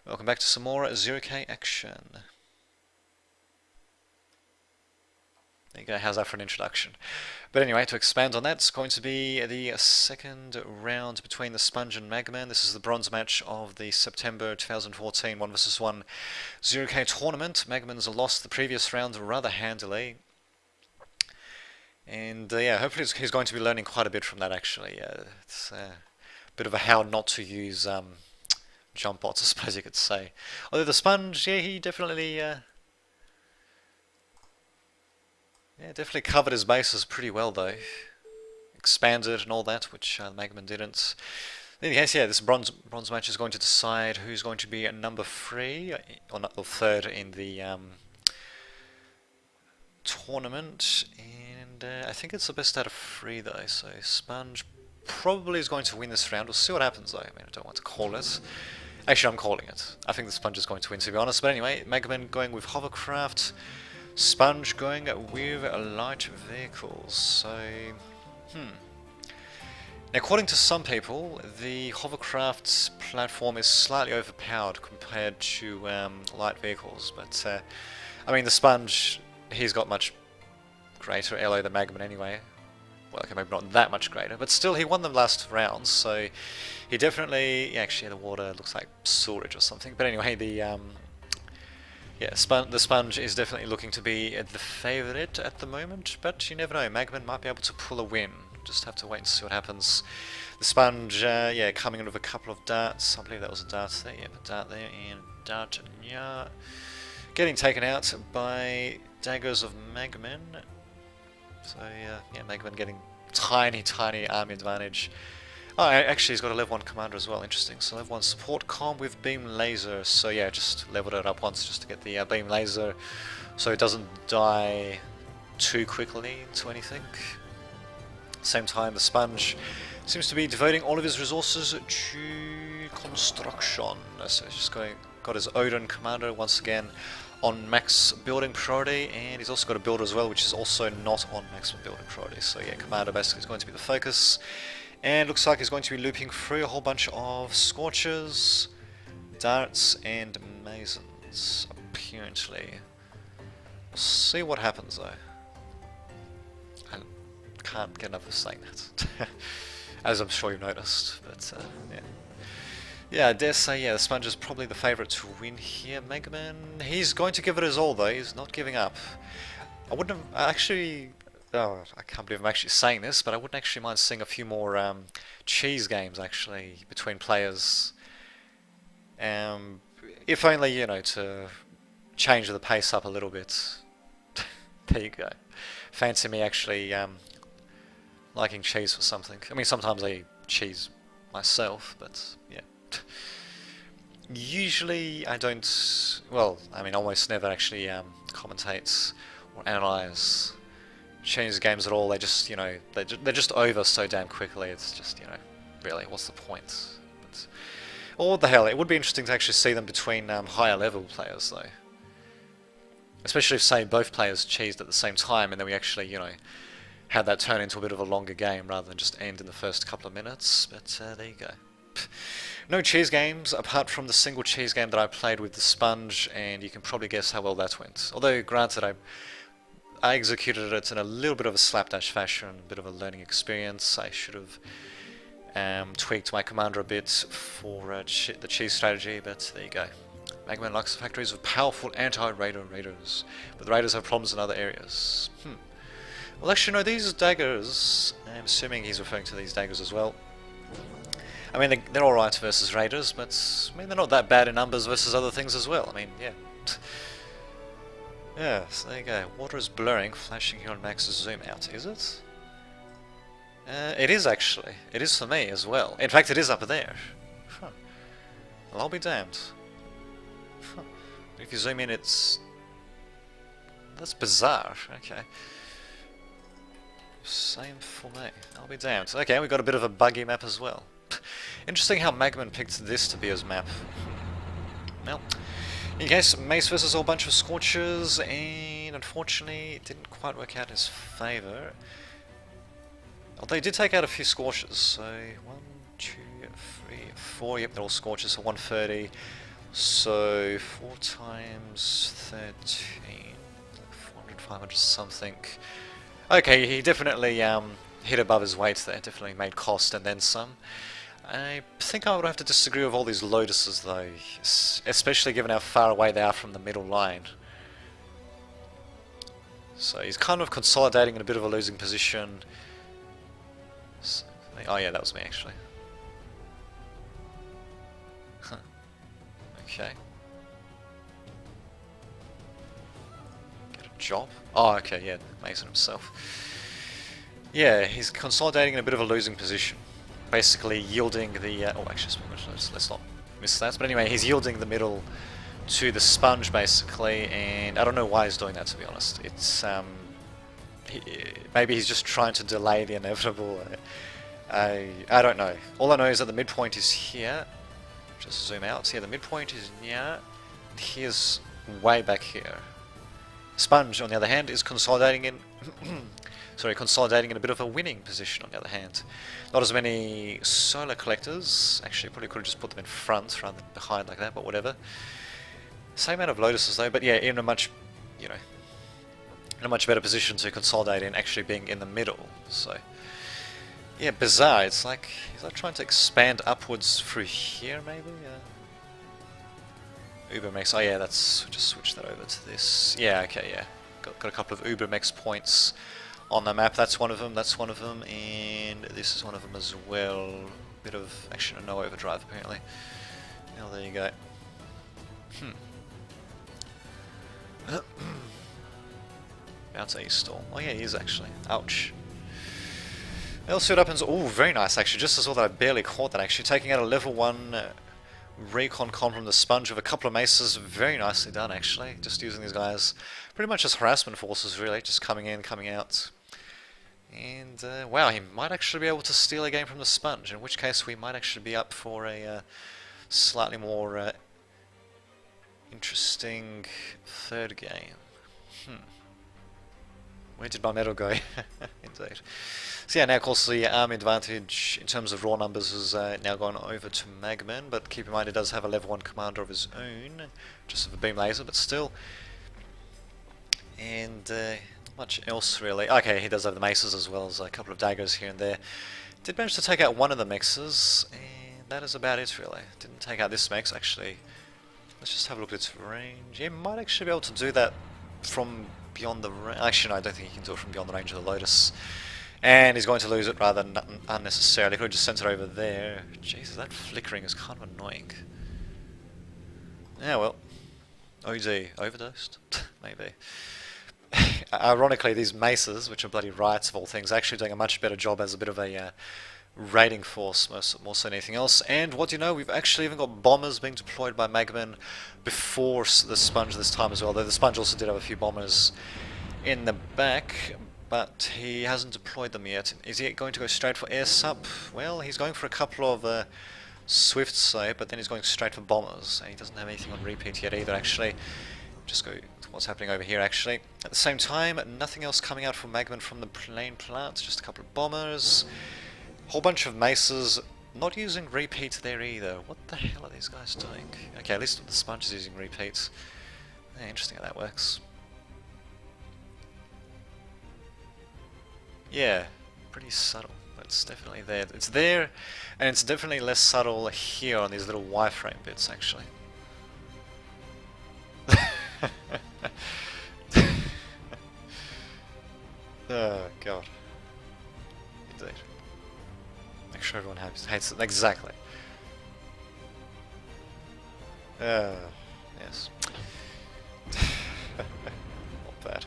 Welcome back to some more 0K action. There you go, how's that for an introduction? But anyway, to expand on that, it's going to be the second round between TheSponge and Magman. This is the bronze match of the September 2014 1 vs 1 0K tournament. Magman's lost the previous round rather handily. And yeah, hopefully he's going to be learning quite a bit from that actually. It's a bit of a how not to use jump bots, I suppose you could say. Although TheSponge, yeah, he definitely definitely covered his bases pretty well though. Expanded and all that, which Magman didn't. In any case, yeah, this bronze match is going to decide who's going to be number 3 or third in the tournament, and I think it's the best out of 3 though. So Sponge probably is going to win this round. We'll see what happens though. I mean, I don't want to call it. Actually, I'm calling it. I think the Sponge is going to win, to be honest. But anyway, Magman going with hovercraft, Sponge going with light vehicles. So, according to some people, the hovercraft platform is slightly overpowered compared to light vehicles. But I mean, the Sponge, he's got much greater LO than Magman anyway. Well, okay, maybe not that much greater, but still, he won the last rounds, so he definitely... Yeah, actually, the water looks like sewerage or something. But anyway, the Sponge is definitely looking to be the favourite at the moment, but you never know. Magman might be able to pull a win. Just have to wait and see what happens. The Sponge, yeah, coming in with a couple of darts. I believe that was a dart there. Yep, a dart there and a dart. Yeah, getting taken out by daggers of Magman. So yeah, Magman getting tiny army advantage. Oh, actually he's got a level 1 commander as well, interesting. So level 1 support comm with beam laser. So yeah, just leveled it up once just to get the beam laser so it doesn't die too quickly to anything. Same time, the Sponge seems to be devoting all of his resources to construction. So he's just got his Odin commander once again on max building priority, and he's also got a builder as well, which is also not on maximum building priority. So yeah, commander basically is going to be the focus, and looks like he's going to be looping through a whole bunch of scorches, darts, and masons. Apparently, we'll see what happens though. I can't get enough of saying that, as I'm sure you've noticed. But yeah. Yeah, I dare say, yeah, the Sponge is probably the favourite to win here. Magman, he's going to give it his all though, he's not giving up. I wouldn't have, actually, oh, I can't believe I'm actually saying this, but I wouldn't actually mind seeing a few more cheese games actually between players. If only, you know, to change the pace up a little bit. There you go. Fancy me actually liking cheese for something. I mean, sometimes I eat cheese myself, but yeah. Usually I don't, well, I mean almost never actually commentate or analyze cheese games at all. They just, you know, they're just over so damn quickly. It's just, you know, really, what's the point? But, or what the hell, it would be interesting to actually see them between higher level players though. Especially if, say, both players cheesed at the same time and then we actually, you know, had that turn into a bit of a longer game rather than just end in the first couple of minutes. But there you go. No cheese games, apart from the single cheese game that I played with the Sponge, and you can probably guess how well that went. Although, granted, I executed it in a little bit of a slapdash fashion, a bit of a learning experience. I should have tweaked my commander a bit for the cheese strategy, but there you go. Magman likes the factories of powerful anti-raider raiders, but the raiders have problems in other areas. Well, actually, no, these daggers, I'm assuming he's referring to these daggers as well. I mean, they're alright versus raiders, but I mean, they're not that bad in numbers versus other things as well. I mean, yeah. Yeah, so there you go. Water is blurring, flashing here on max zoom out, is it? It is actually. It is for me as well. In fact, it is up there. Huh. Well, I'll be damned. Huh. If you zoom in, it's... That's bizarre. Okay. Same for me. I'll be damned. Okay, we've got a bit of a buggy map as well. Interesting how Magman picked this to be his map. Well, in case, Mace versus a whole bunch of Scorchers, and unfortunately it didn't quite work out in his favour. Although he did take out a few Scorchers, so 1, 2, 3, 4, yep, they're all Scorchers, so 130. So 4 times 13, like 400, 500 something. Okay, he definitely hit above his weight there, definitely made cost and then some. I think I would have to disagree with all these lotuses though, especially given how far away they are from the middle line. So he's kind of consolidating in a bit of a losing position. So, oh yeah, that was me actually. Okay. Get a job? Oh, okay, yeah, Mason himself. Yeah, he's consolidating in a bit of a losing position. Basically yielding the... oh, actually, let's not miss that. But anyway, he's yielding the middle to the sponge, basically, and I don't know why he's doing that, to be honest. It's... maybe he's just trying to delay the inevitable. I don't know. All I know is that the midpoint is here. Just zoom out. So yeah, the midpoint is here. Here's way back here. Sponge, on the other hand, is consolidating in... sorry, consolidating in a bit of a winning position, on the other hand. Not as many solar collectors. Actually, probably could have just put them in front rather than behind like that, but whatever. Same amount of lotuses though, but yeah, in a much, you know, in a much better position to consolidate in actually being in the middle. So yeah, bizarre. It's like he's like trying to expand upwards through here, maybe. Ubermex. Oh yeah, that's just switch that over to this. Yeah, okay, yeah. Got a couple of Ubermex points on the map. That's one of them. That's one of them, and this is one of them as well. Bit of actually no overdrive apparently. Well, there you go. Bounce A stall. Oh yeah, he is actually. Ouch. Let's see what happens. Oh, very nice actually. Just as well that I barely caught that actually. Taking out a level 1 recon con from the sponge with a couple of maces. Very nicely done actually. Just using these guys pretty much as harassment forces really. Just coming in, coming out. And wow, he might actually be able to steal a game from the sponge. In which case we might actually be up for a slightly more interesting third game. Where did my medal go? Indeed. So yeah, now of course the army advantage in terms of raw numbers has now gone over to Magman, but keep in mind he does have a level 1 commander of his own, just with a beam laser, but still. And not much else really. Okay, he does have the maces as well as a couple of daggers here and there. Did manage to take out one of the mexes, and that is about it really. Didn't take out this mex, actually. Let's just have a look at its range. He might actually be able to do that from beyond the range. Actually, no, I don't think he can do it from beyond the range of the Lotus. And he's going to lose it rather unnecessarily. Could have just sent it over there. Jesus, that flickering is kind of annoying. Yeah, well. OD, overdosed? Maybe. Ironically, these maces, which are bloody riots of all things, are actually doing a much better job as a bit of a raiding force, more so than anything else. And what do you know, we've actually even got bombers being deployed by Magman before the sponge this time as well, though the sponge also did have a few bombers in the back, but he hasn't deployed them yet. Is he going to go straight for air sup? Well, he's going for a couple of swifts, but then he's going straight for bombers, and he doesn't have anything on repeat yet either actually. Just go to what's happening over here actually. At the same time, nothing else coming out from Magman from the plane plant, just a couple of bombers. Whole bunch of maces, not using repeats there either. What the hell are these guys doing? Okay, at least the sponge is using repeats. Yeah, interesting how that works. Yeah, pretty subtle, but it's definitely there. It's there, and it's definitely less subtle here on these little wireframe bits, actually. Oh, God. Indeed. Make sure everyone hates it. Exactly. Yes. Not bad.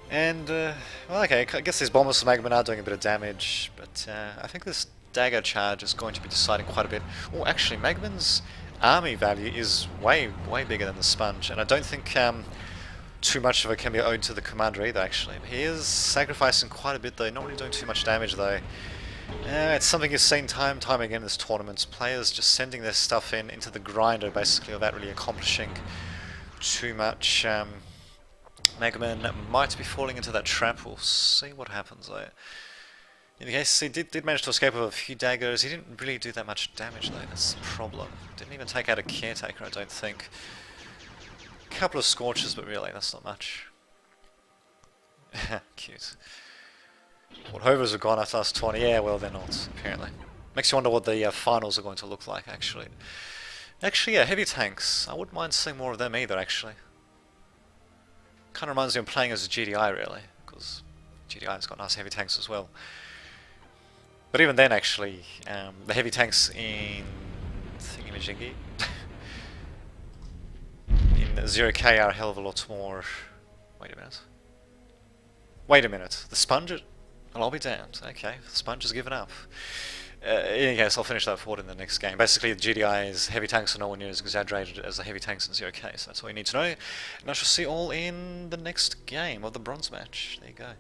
And, well, okay, I guess these bombers from Magman are doing a bit of damage, but I think this dagger charge is going to be deciding quite a bit. Oh, actually, Magman's army value is way bigger than the sponge, and I don't think too much of it can be owed to the commander either, actually. He is sacrificing quite a bit, though, not really doing too much damage, though. It's something you've seen time and time again in this tournament. Players just sending their stuff into the grinder, basically, without really accomplishing too much. Magman might be falling into that trap. We'll see what happens, though. In the case, he did manage to escape with a few daggers. He didn't really do that much damage though, that's the problem. Didn't even take out a caretaker, I don't think. A couple of scorches, but really, that's not much. Cute. What Hovers have gone after us 20? Yeah, well, they're not, apparently. Makes you wonder what the finals are going to look like, actually. Actually, yeah, heavy tanks. I wouldn't mind seeing more of them either, actually. Kind of reminds me of playing as a GDI, really, because GDI's got nice heavy tanks as well. But even then, actually, the heavy tanks in Thingamajiggy in 0K are a hell of a lot more. Wait a minute. Wait a minute. The Sponge. Well, I'll be damned. Okay, the Sponge has given up. In any case, I'll finish that forward in the next game. Basically, the GDI's heavy tanks are nowhere near as exaggerated as the heavy tanks in 0K, so that's all you need to know. And I shall see you all in the next game of the bronze match. There you go.